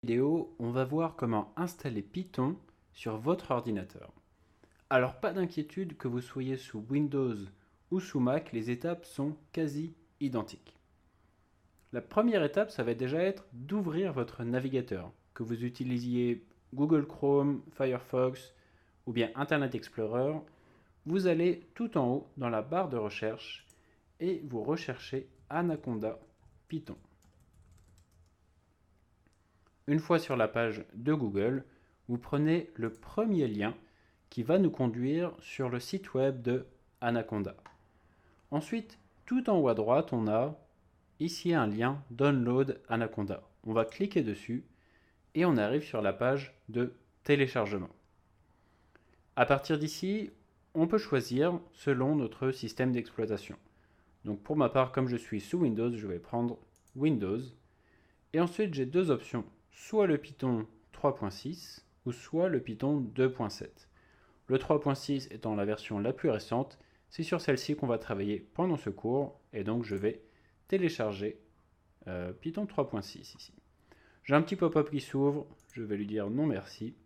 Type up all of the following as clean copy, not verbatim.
Vidéo, on va voir comment installer Python sur votre ordinateur. Alors pas d'inquiétude, que vous soyez sous Windows ou sous Mac, les étapes sont quasi identiques. La première étape, ça va déjà être d'ouvrir votre navigateur, que vous utilisiez Google Chrome, Firefox ou bien Internet Explorer. Vous allez tout en haut dans la barre de recherche et vous recherchez Anaconda Python. Une fois sur la page de Google, vous prenez le premier lien qui va nous conduire sur le site web de Anaconda. Ensuite, tout en haut à droite, on a ici un lien Download Anaconda. On va cliquer dessus et on arrive sur la page de téléchargement. À partir d'ici, on peut choisir selon notre système d'exploitation. Donc pour ma part, comme je suis sous Windows, je vais prendre Windows. Et ensuite, j'ai deux options, soit le Python 3.6 ou soit le Python 2.7. Le 3.6 étant la version la plus récente, c'est sur celle-ci qu'on va travailler pendant ce cours, et donc je vais télécharger Python 3.6 ici. J'ai un petit pop-up qui s'ouvre, je vais lui dire non merci,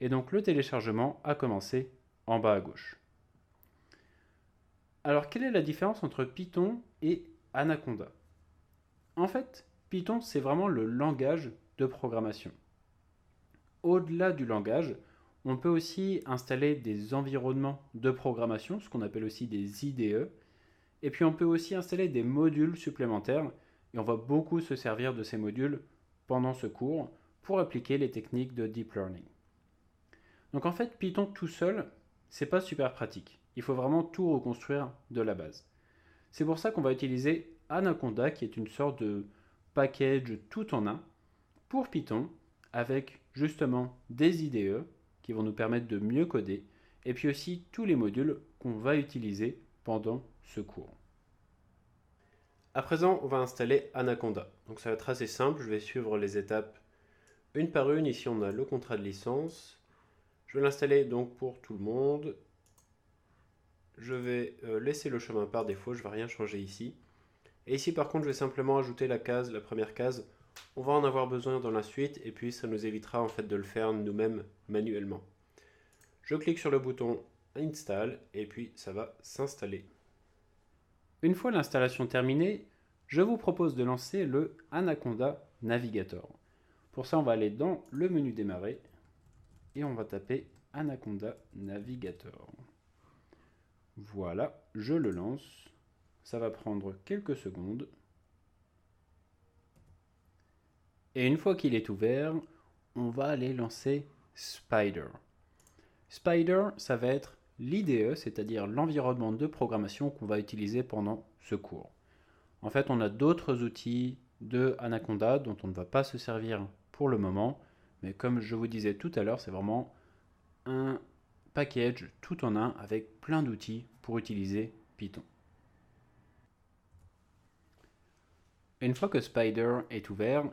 et donc le téléchargement a commencé en bas à gauche. Alors quelle est la différence entre Python et Anaconda? En fait, Python c'est vraiment le langage de programmation. Au-delà du langage, on peut aussi installer des environnements de programmation, ce qu'on appelle aussi des IDE, et puis on peut aussi installer des modules supplémentaires, et on va beaucoup se servir de ces modules pendant ce cours pour appliquer les techniques de deep learning. Donc en fait, Python tout seul, c'est pas super pratique. Il faut vraiment tout reconstruire de la base. C'est pour ça qu'on va utiliser Anaconda, qui est une sorte de package tout en un pour Python, avec justement des IDE qui vont nous permettre de mieux coder, et puis aussi tous les modules qu'on va utiliser pendant ce cours. À présent, on va installer Anaconda. Donc ça va être assez simple, je vais suivre les étapes une par une. Ici, on a le contrat de licence. Je vais l'installer donc pour tout le monde. Je vais laisser le chemin par défaut, je ne vais rien changer ici. Et ici, par contre, je vais simplement ajouter la première case. On va en avoir besoin dans la suite, et puis ça nous évitera en fait de le faire nous-mêmes manuellement. Je clique sur le bouton Install, et puis ça va s'installer. Une fois l'installation terminée, je vous propose de lancer le Anaconda Navigator. Pour ça, on va aller dans le menu Démarrer et on va taper Anaconda Navigator. Voilà, je le lance. Ça va prendre quelques secondes. Et une fois qu'il est ouvert, on va aller lancer Spider. Spider, ça va être l'IDE, c'est-à-dire l'environnement de programmation qu'on va utiliser pendant ce cours. En fait, on a d'autres outils de Anaconda dont on ne va pas se servir pour le moment, mais comme je vous disais tout à l'heure, c'est vraiment un package tout en un avec plein d'outils pour utiliser Python. Une fois que Spider est ouvert,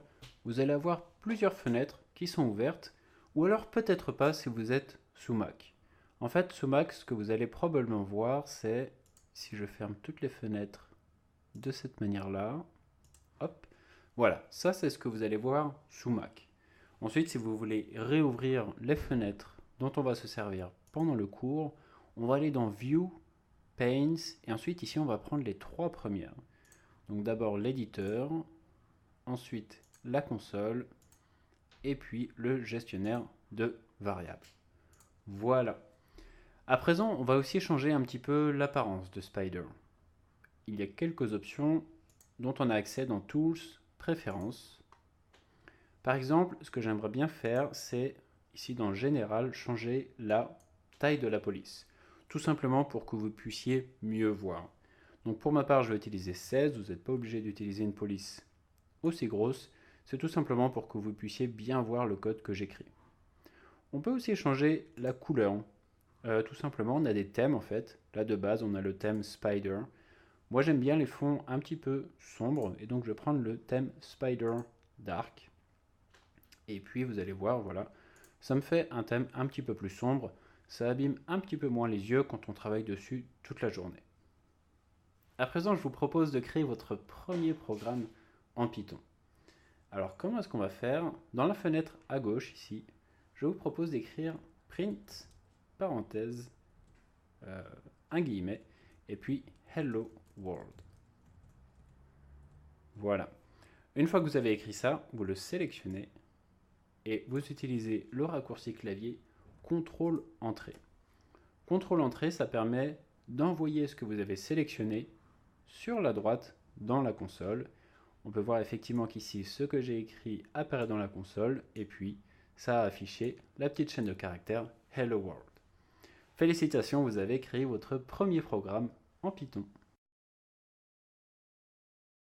vous allez avoir plusieurs fenêtres qui sont ouvertes, ou alors peut-être pas si vous êtes sous Mac. En fait, sous Mac, ce que vous allez probablement voir, c'est, si je ferme toutes les fenêtres de cette manière-là, hop, voilà, ça c'est ce que vous allez voir sous Mac. Ensuite, si vous voulez réouvrir les fenêtres dont on va se servir pendant le cours, on va aller dans View, Panes, et ensuite ici on va prendre les trois premières. Donc d'abord l'éditeur, ensuite la console, et puis le gestionnaire de variables. Voilà. À présent, on va aussi changer un petit peu l'apparence de Spider. Il y a quelques options dont on a accès dans Tools, Préférences. Par exemple, ce que j'aimerais bien faire, c'est ici dans Général, changer la taille de la police. Tout simplement pour que vous puissiez mieux voir. Donc pour ma part, je vais utiliser 16. Vous n'êtes pas obligé d'utiliser une police aussi grosse. C'est tout simplement pour que vous puissiez bien voir le code que j'écris. On peut aussi changer la couleur. Tout simplement, on a des thèmes en fait. Là de base, on a le thème Spider. Moi j'aime bien les fonds un petit peu sombres, et donc je vais prendre le thème Spider Dark. Et puis vous allez voir, voilà, ça me fait un thème un petit peu plus sombre. Ça abîme un petit peu moins les yeux quand on travaille dessus toute la journée. À présent, je vous propose de créer votre premier programme en Python. Alors comment est-ce qu'on va faire? Dans la fenêtre à gauche ici, je vous propose d'écrire print, parenthèse, un guillemet, et puis hello world. Voilà. Une fois que vous avez écrit ça, vous le sélectionnez et vous utilisez le raccourci clavier CTRL Entrée. CTRL Entrée, ça permet d'envoyer ce que vous avez sélectionné sur la droite dans la console. On peut voir effectivement qu'ici, ce que j'ai écrit apparaît dans la console et puis ça a affiché la petite chaîne de caractères Hello World. Félicitations, vous avez créé votre premier programme en Python.